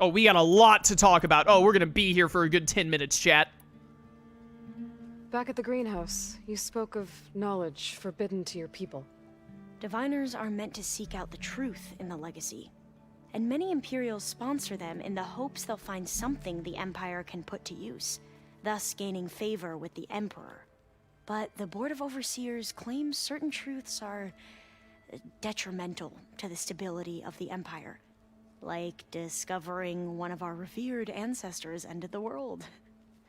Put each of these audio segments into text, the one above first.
Oh, we got a lot to talk about. Oh, we're gonna be here for a good 10 minutes, chat. Back at the greenhouse, you spoke of knowledge forbidden to your people. Diviners are meant to seek out the truth in the legacy, and many Imperials sponsor them in the hopes they'll find something the Empire can put to use, thus gaining favor with the Emperor. But the Board of Overseers claims certain truths are detrimental to the stability of the Empire, like discovering one of our revered ancestors ended the world.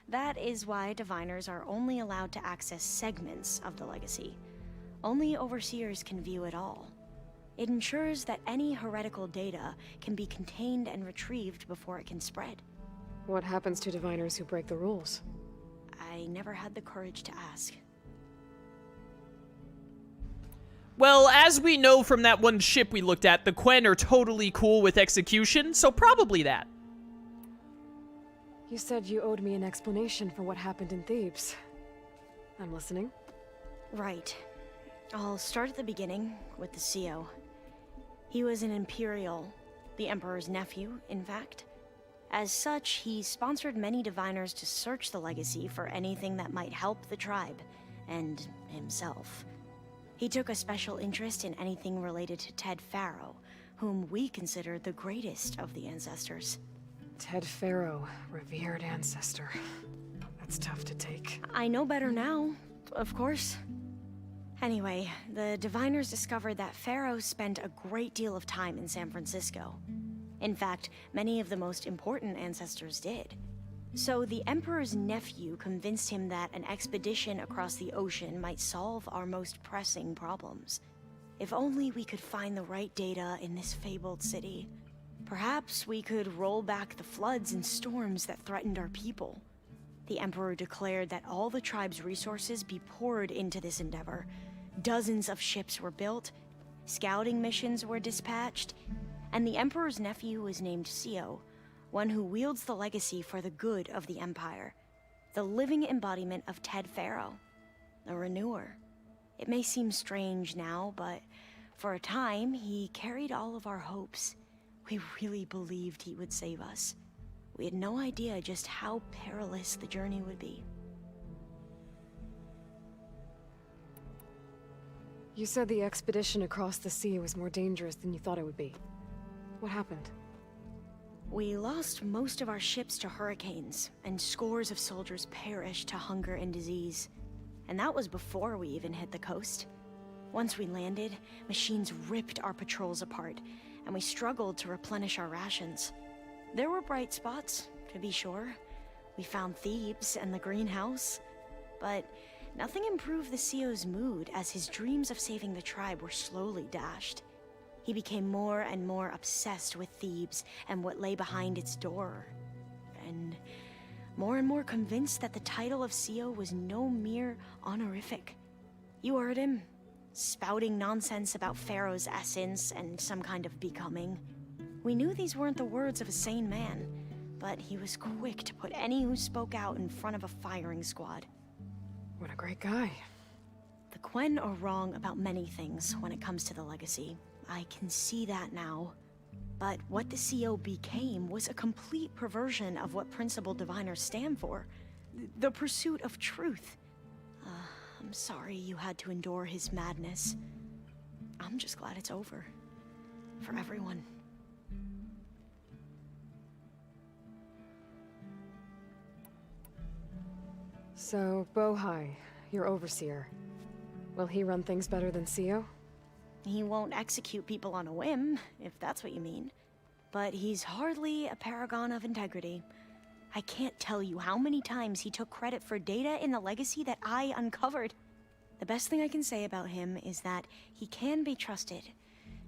That is why Diviners are only allowed to access segments of the legacy. Only Overseers can view it all. It ensures that any heretical data can be contained and retrieved before it can spread. What happens to Diviners who break the rules? I never had the courage to ask. Well, as we know from that one ship we looked at, the Quen are totally cool with execution, so probably that. You said you owed me an explanation for what happened in Thebes. I'm listening. Right. I'll start at the beginning with the CO. He was an Imperial, the Emperor's nephew, in fact. As such, he sponsored many Diviners to search the legacy for anything that might help the tribe, and himself. He took a special interest in anything related to Ted Faro, whom we consider the greatest of the ancestors. Ted Faro, revered ancestor. That's tough to take. I know better now, of course. Anyway, the Diviners discovered that Faro spent a great deal of time in San Francisco. In fact, many of the most important ancestors did. So the Emperor's nephew convinced him that an expedition across the ocean might solve our most pressing problems. If only we could find the right data in this fabled city. Perhaps we could roll back the floods and storms that threatened our people. The Emperor declared that all the tribe's resources be poured into this endeavor. Dozens of ships were built, scouting missions were dispatched, and the Emperor's nephew was named CO, one who wields the legacy for the good of the Empire. The living embodiment of Ted Faro, a renewer. It may seem strange now, but for a time, he carried all of our hopes. We really believed he would save us. We had no idea just how perilous the journey would be. You said the expedition across the sea was more dangerous than you thought it would be. What happened? We lost most of our ships to hurricanes, and scores of soldiers perished to hunger and disease. And that was before we even hit the coast. Once we landed, machines ripped our patrols apart, and we struggled to replenish our rations. There were bright spots, to be sure. We found Thebes and the greenhouse, but nothing improved the CO's mood as his dreams of saving the tribe were slowly dashed. He became more and more obsessed with Thebes and what lay behind its door, and more convinced that the title of CO was no mere honorific. You heard him, spouting nonsense about Pharaoh's essence and some kind of becoming. We knew these weren't the words of a sane man, but he was quick to put any who spoke out in front of a firing squad. What a great guy. The Quen are wrong about many things when it comes to the legacy. I can see that now. But what the CO became was a complete perversion of what principled diviners stand for. The pursuit of truth. I'm sorry you had to endure his madness. I'm just glad it's over. For everyone. So, Bohai, your overseer. Will he run things better than CO? He won't execute people on a whim, if that's what you mean. But he's hardly a paragon of integrity. I can't tell you how many times he took credit for data in the legacy that I uncovered. The best thing I can say about him is that he can be trusted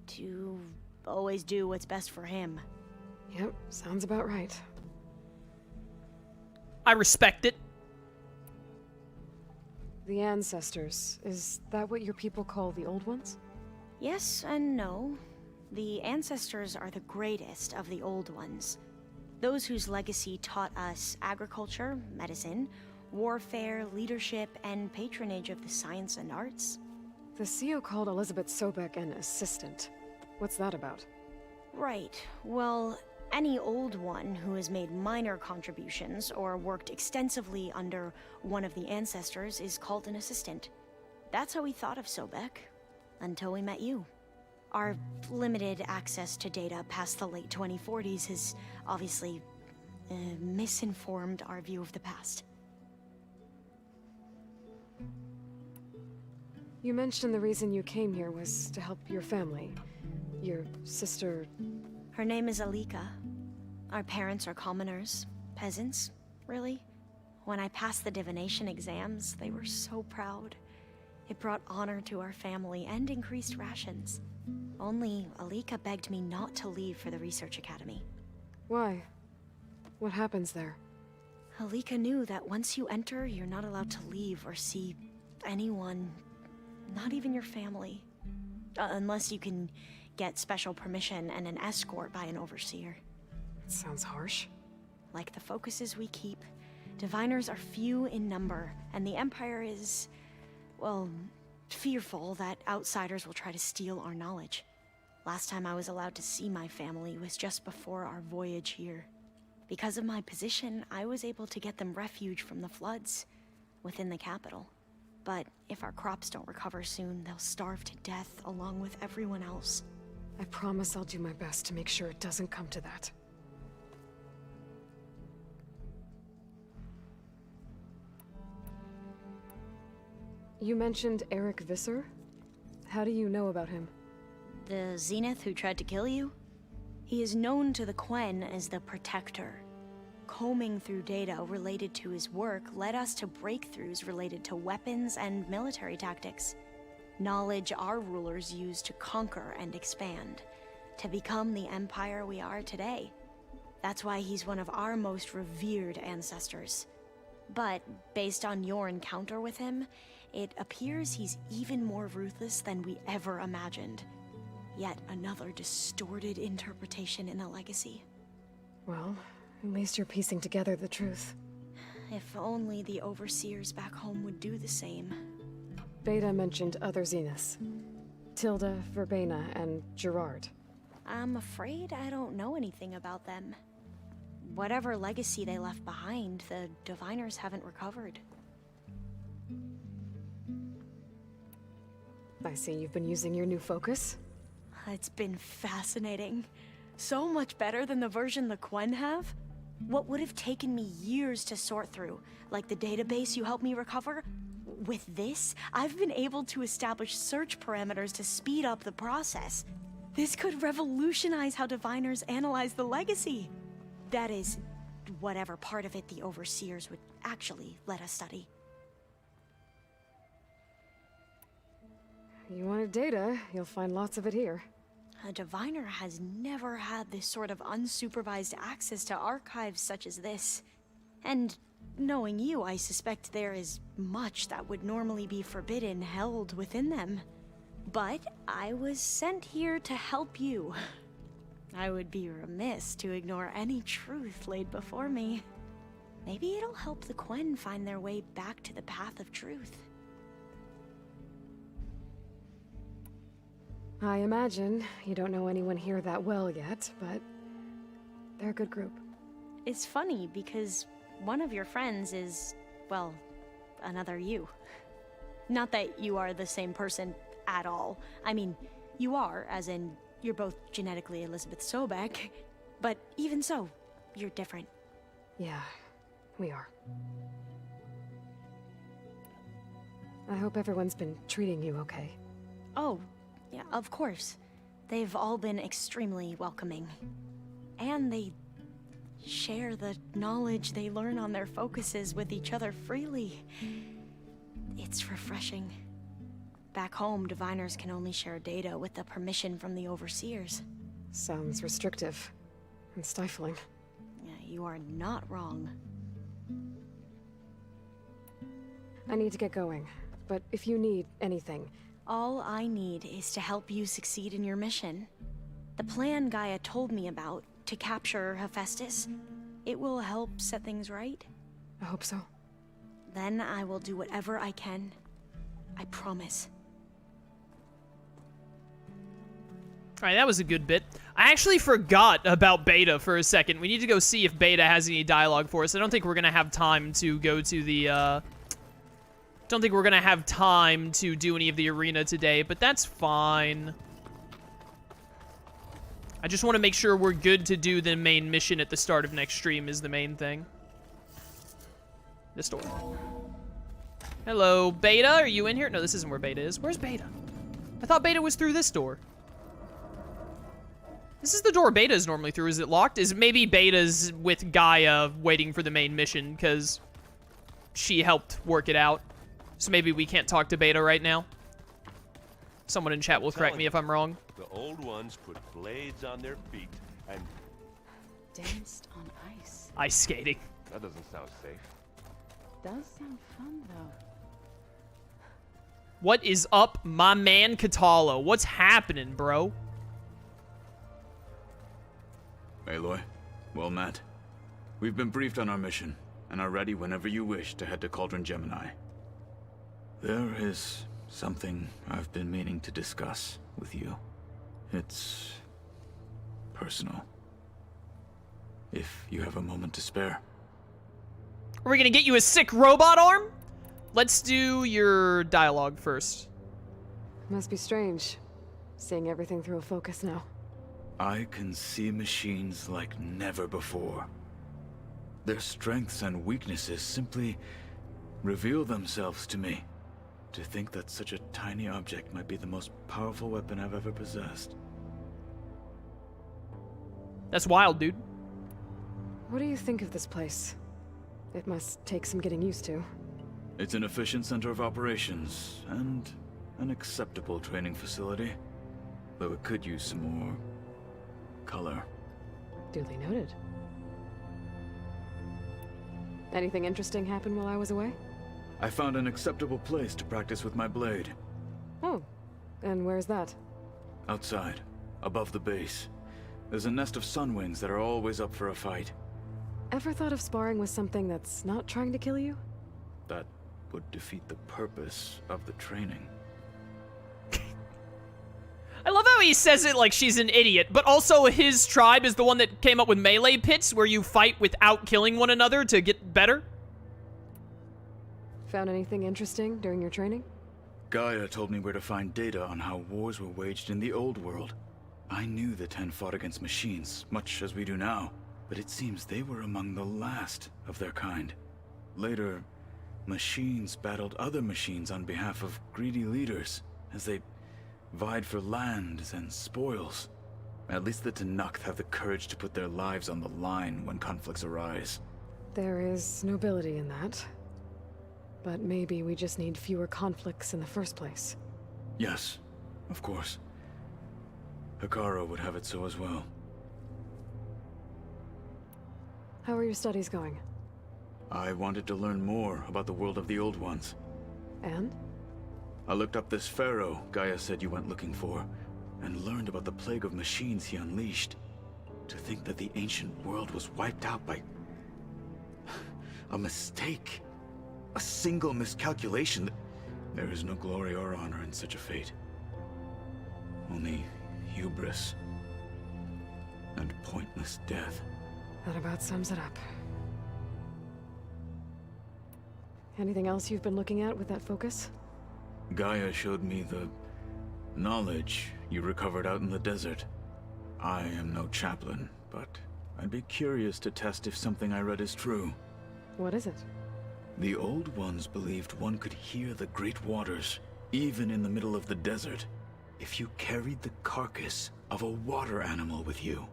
to always do what's best for him. Yep, sounds about right. I respect it. The ancestors, is that what your people call the old ones? Yes and no. The ancestors are the greatest of the old ones. Those whose legacy taught us agriculture, medicine, warfare, leadership, and patronage of the science and arts. The CO called Elizabeth Sobek an assistant. What's that about? Right. Well, Any old one who has made minor contributions or worked extensively under one of the ancestors is called an assistant. That's how we thought of Sobek, until we met you. Our limited access to data past the late 2040s has obviously misinformed our view of the past. You mentioned the reason you came here was to help your family. Your sister... Her name is Alika. Our parents are commoners, peasants, really. When I passed the divination exams, they were so proud. It brought honor to our family and increased rations. Only Alika begged me not to leave for the research academy. Why? What happens there? Alika knew that once you enter, you're not allowed to leave or see anyone, not even your family. Unless you can get special permission and an escort by an overseer. It sounds harsh. Like the focuses we keep, diviners are few in number, and the Empire is, well, fearful that outsiders will try to steal our knowledge. Last time I was allowed to see my family was just before our voyage here. Because of my position, I was able to get them refuge from the floods within the capital. But if our crops don't recover soon, they'll starve to death along with everyone else. I promise I'll do my best to make sure it doesn't come to that. You mentioned Eric Visser? How do you know about him? The Zenith who tried to kill you? He is known to the Quen as the Protector. Combing through data related to his work led us to breakthroughs related to weapons and military tactics. Knowledge our rulers used to conquer and expand, to become the empire we are today. That's why he's one of our most revered ancestors. But based on your encounter with him, it appears he's even more ruthless than we ever imagined. Yet another distorted interpretation in a legacy. Well, at least you're piecing together the truth. If only the overseers back home would do the same. Beta mentioned other Zeniths. Tilda, Verbena, and Gerard. I'm afraid I don't know anything about them. Whatever legacy they left behind, the diviners haven't recovered. I see you've been using your new focus. It's been fascinating. So much better than the version the Quen have. What would have taken me years to sort through, like the database you helped me recover, with this, I've been able to establish search parameters to speed up the process. This could revolutionize how diviners analyze the legacy. That is, whatever part of it the overseers would actually let us study. You wanted data, you'll find lots of it here. A diviner has never had this sort of unsupervised access to archives such as this. And knowing you, I suspect there is much that would normally be forbidden held within them. But I was sent here to help you. I would be remiss to ignore any truth laid before me. Maybe it'll help the Quen find their way back to the path of truth. I imagine you don't know anyone here that well yet, but they're a good group. It's funny because one of your friends is, well, another you. Not that you are the same person at all. I mean, you are, as in, you're both genetically Elizabeth Sobek, but even so, you're different. Yeah, we are. I hope everyone's been treating you okay. Oh, yeah, of course. They've all been extremely welcoming. And they share the knowledge they learn on their focuses with each other freely. It's refreshing. Back home, diviners can only share data with the permission from the overseers. Sounds restrictive and stifling. Yeah, you are not wrong. I need to get going, but if you need anything... All I need is to help you succeed in your mission. The plan Gaia told me about, to capture Hephaestus, it will help set things right. I hope so. Then I will do whatever I can. I promise. Alright, that was a good bit. I actually forgot about Beta for a second. We need to go see if Beta has any dialogue for us. I don't think we're gonna have time to go to the, don't think we're gonna have time to do any of the arena today, but that's fine. I just want to make sure we're good to do the main mission at the start of next stream is the main thing. This door. Hello, Beta, are you in here? No, this isn't where Beta is. Where's Beta? I thought Beta was through this door. This is the door Beta is normally through. Is it locked? Is it maybe Beta's with Gaia waiting for the main mission because she helped work it out? So maybe we can't talk to Beta right now. Someone in chat will correct me if I'm wrong. The old ones put blades on their feet and Danced on ice. Ice skating. that doesn't sound safe. Does sound fun, though. What is up, my man Kotallo? What's happening, bro? Aloy, well met. We've been briefed on our mission, and are ready whenever you wish to head to Cauldron Gemini. There is something I've been meaning to discuss with you. It's personal. If you have a moment to spare. Are we gonna get you a sick robot arm? Let's do your dialogue first. Must be strange, seeing everything through a focus now. I can see machines like never before. Their strengths and weaknesses simply reveal themselves to me. To think that such a tiny object might be the most powerful weapon I've ever possessed. That's wild, dude. What do you think of this place? It must take some getting used to. It's an efficient center of operations, and an acceptable training facility. Though it could use some more color. Duly noted. Anything interesting happen while I was away? I found an acceptable place to practice with my blade. Oh, and where's that? Outside, above the base. There's a nest of sunwings that are always up for a fight. Ever thought of sparring with something that's not trying to kill you? That would defeat the purpose of the training. I love how he says it like she's an idiot, but also his tribe is the one that came up with melee pits where you fight without killing one another to get better. Found anything interesting during your training? Gaia told me where to find data on how wars were waged in the old world. I knew the Ten fought against machines, much as we do now, but it seems they were among the last of their kind. Later, machines battled other machines on behalf of greedy leaders, as they vied for lands and spoils. At least the Tenakth have the courage to put their lives on the line when conflicts arise. There is nobility in that. But maybe we just need fewer conflicts in the first place. Yes, of course. Hikaru would have it so as well. How are your studies going? I wanted to learn more about the world of the Old Ones. And? I looked up this pharaoh Gaia said you went looking for, and learned about the plague of machines he unleashed. To think that the ancient world was wiped out by a mistake. A single miscalculation. There is no glory or honor in such a fate. Only hubris and pointless death. That about sums it up. Anything else you've been looking at with that focus? Gaia showed me the knowledge you recovered out in the desert. I am no chaplain, but I'd be curious to test if something I read is true. What is it? The Old Ones believed one could hear the great waters, even in the middle of the desert, if you carried the carcass of a water animal with you.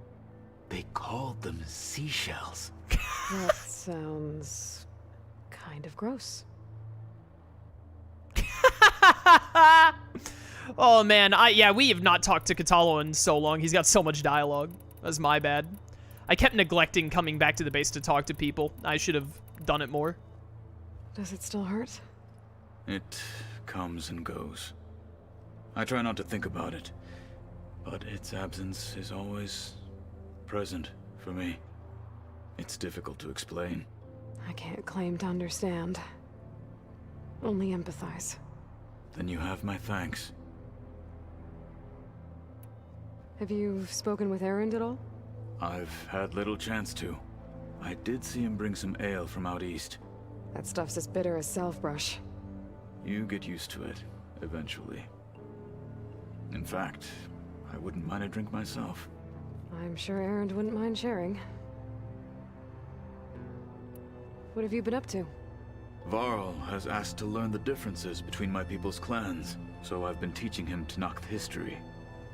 They called them seashells. That sounds kind of gross. Oh man, yeah, we have not talked to Kotallo in so long. He's got so much dialogue. That's my bad. I kept neglecting coming back to the base to talk to people. I should have done it more. Does it still hurt? It comes and goes. I try not to think about it, but its absence is always present for me. It's difficult to explain. I can't claim to understand. Only empathize. Then you have my thanks. Have you spoken with Erend at all? I've had little chance to. I did see him bring some ale from out east. That stuff's as bitter as salve-brush. You get used to it, eventually. In fact, I wouldn't mind a drink myself. I'm sure Erend wouldn't mind sharing. What have you been up to? Varl has asked to learn the differences between my people's clans, so I've been teaching him Tenakth history.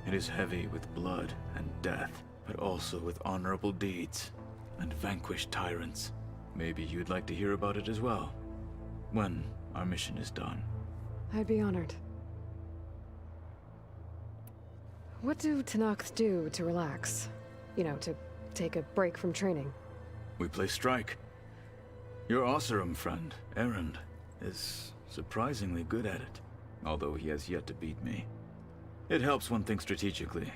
It is heavy with blood and death, but also with honorable deeds and vanquished tyrants. Maybe you'd like to hear about it as well, when our mission is done. I'd be honored. What do Tenakth do to relax? You know, to take a break from training? We play strike. Your Oseram friend, Erend, is surprisingly good at it, although he has yet to beat me. It helps one think strategically,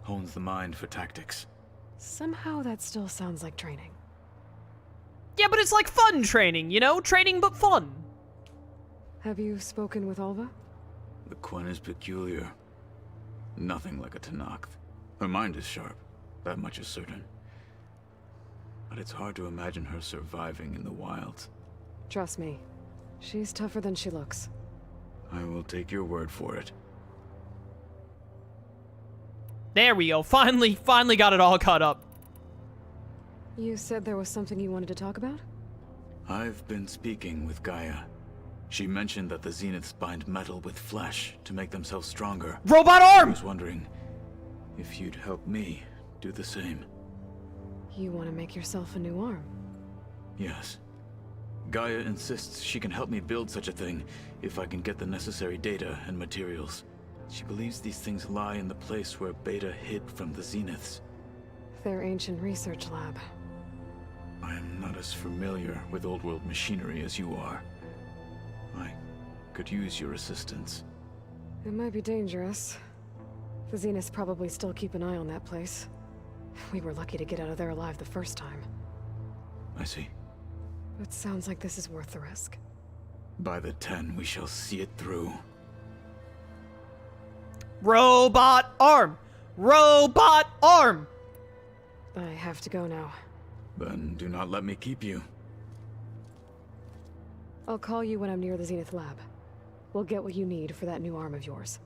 hones the mind for tactics. Somehow that still sounds like training. Yeah, but it's like fun training, you know? Training but fun. Have you spoken with Alva? The Quen is peculiar. Nothing like a Tenakth. Her mind is sharp, that much is certain. But it's hard to imagine her surviving in the wilds. Trust me, she's tougher than she looks. I will take your word for it. There we go. Finally got it all caught up. You said there was something you wanted to talk about? I've been speaking with Gaia. She mentioned that the Zeniths bind metal with flesh to make themselves stronger. Robot I arm! was wondering if you'd help me do the same. You want to make yourself a new arm? Yes. Gaia insists she can help me build such a thing if I can get the necessary data and materials. She believes these things lie in the place where Beta hid from the Zeniths. Their ancient research lab. I am not as familiar with old world machinery as you are. I could use your assistance. It might be dangerous. The Zeniths probably still keep an eye on that place. We were lucky to get out of there alive the first time. I see. It sounds like this is worth the risk. By the 10, we shall see it through. Robot arm! Robot arm! I have to go now. Then do not let me keep you. I'll call you when I'm near the Zenith lab. We'll get what you need for that new arm of yours.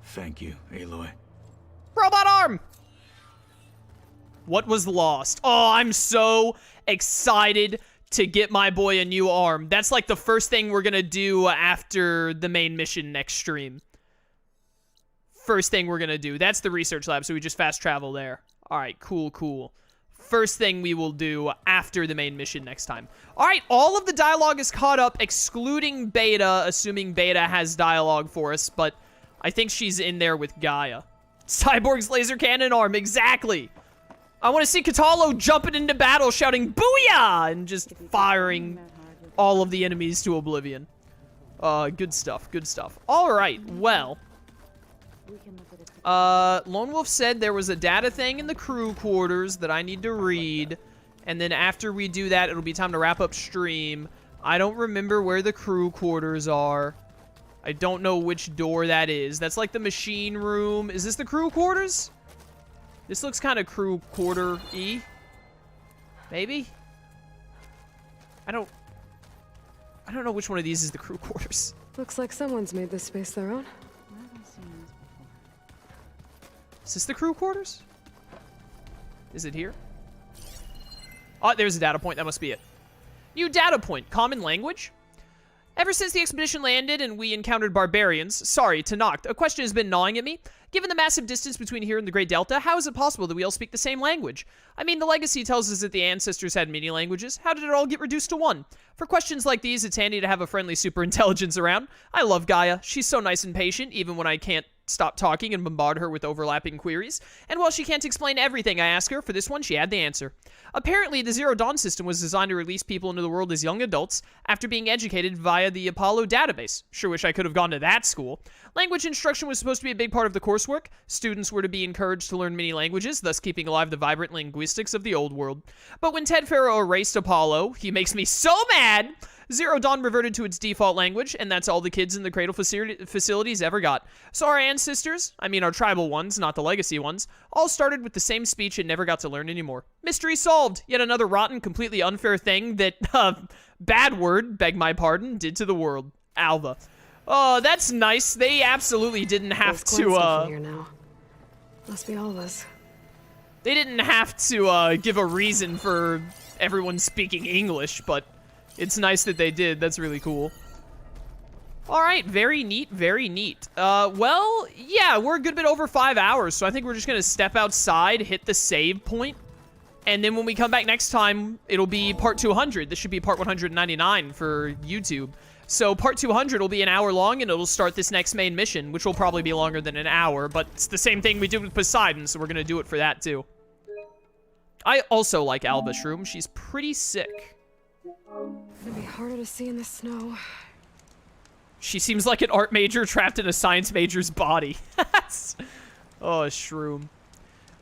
Thank you, Aloy. Robot arm! What was lost? Oh, I'm so excited to get my boy a new arm. That's like the first thing we're gonna do after the main mission next stream. First thing we're gonna do. That's the research lab, so we just fast travel there. Alright, cool. First thing we will do after the main mission next time. Alright, all of the dialogue is caught up, excluding Beta, assuming Beta has dialogue for us, but I think she's in there with Gaia. Cyborg's laser cannon arm, exactly! I want to see Kotallo jumping into battle, shouting "Booyah!" and just firing all of the enemies to oblivion. Good stuff. All right, well. Lone Wolf said there was a data thing in the crew quarters that I need to read. And then after we do that, it'll be time to wrap up stream. I don't remember where the crew quarters are. I don't know which door that is. That's like the machine room. Is this the crew quarters? This looks kind of crew quarter-y. Maybe? I don't know which one of these is the crew quarters. Looks like someone's made this space their own. Is this the crew quarters? Is it here? Oh, there's a data point. That must be it. New data point. Common language? Ever since the expedition landed and we encountered barbarians, sorry, Tenakth, a question has been gnawing at me. Given the massive distance between here and the Great Delta, how is it possible that we all speak the same language? I mean, the legacy tells us that the ancestors had many languages. How did it all get reduced to one? For questions like these, it's handy to have a friendly superintelligence around. I love Gaia. She's so nice and patient, even when I can't stop talking and bombard her with overlapping queries. And while she can't explain everything I ask her, for this one, she had the answer. Apparently, the Zero Dawn system was designed to release people into the world as young adults after being educated via the Apollo database. Sure wish I could have gone to that school. Language instruction was supposed to be a big part of the coursework. Students were to be encouraged to learn many languages, thus keeping alive the vibrant linguistics of the old world. But when Ted Faro erased Apollo, he makes me so mad. Zero Dawn reverted to its default language, and that's all the kids in the Cradle facilities ever got. So our ancestors, I mean our tribal ones, not the legacy ones, all started with the same speech and never got to learn anymore. Mystery solved! Yet another rotten, completely unfair thing that, bad word, beg my pardon, did to the world. Alva. Oh, that's nice. They absolutely didn't have There's to, Gwen here now. Must be all of us. They didn't have to, give a reason for everyone speaking English, but it's nice that they did. That's really cool. Alright, very neat, very neat. Well, yeah, we're a good bit over 5 hours, so I think we're just gonna step outside, hit the save point, and then when we come back next time, it'll be part 200. This should be part 199 for YouTube. So part 200 will be an hour long, and it'll start this next main mission, which will probably be longer than an hour, but it's the same thing we did with Poseidon, so we're gonna do it for that, too. I also like Alva Shroom. She's pretty sick. It'd be harder to see in the snow. She seems like an art major trapped in a science major's body. Oh, Shroom.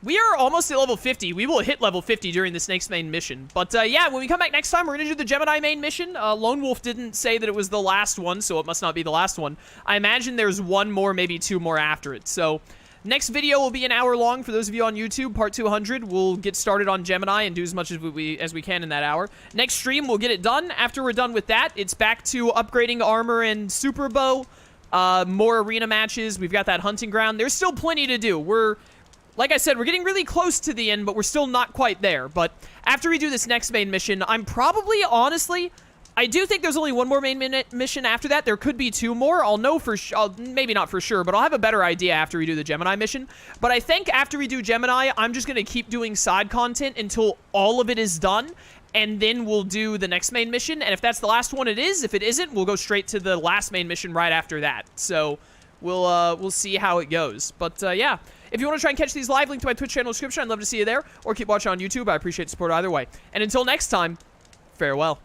We are almost at level 50. We will hit level 50 during this next main mission. But, yeah, when we come back next time, we're going to do the Gemini main mission. Lone Wolf didn't say that it was the last one, so it must not be the last one. I imagine there's one more, maybe two more after it. So, next video will be an hour long for those of you on YouTube. Part 200, we'll get started on Gemini and do as much as we can in that hour. Next stream, we'll get it done. After we're done with that, it's back to upgrading armor and super bow. More arena matches. We've got that hunting ground. There's still plenty to do. Like I said, we're getting really close to the end, but we're still not quite there. But after we do this next main mission, I'm probably, honestly, I do think there's only one more main mission after that. There could be two more. I'll know for sure. Maybe not for sure, but I'll have a better idea after we do the Gemini mission. But I think after we do Gemini, I'm just going to keep doing side content until all of it is done. And then we'll do the next main mission. And if that's the last one, it is. If it isn't, we'll go straight to the last main mission right after that. So we'll see how it goes. But yeah. If you want to try and catch these live, link to my Twitch channel description. I'd love to see you there. Or keep watching on YouTube. I appreciate the support either way. And until next time, farewell.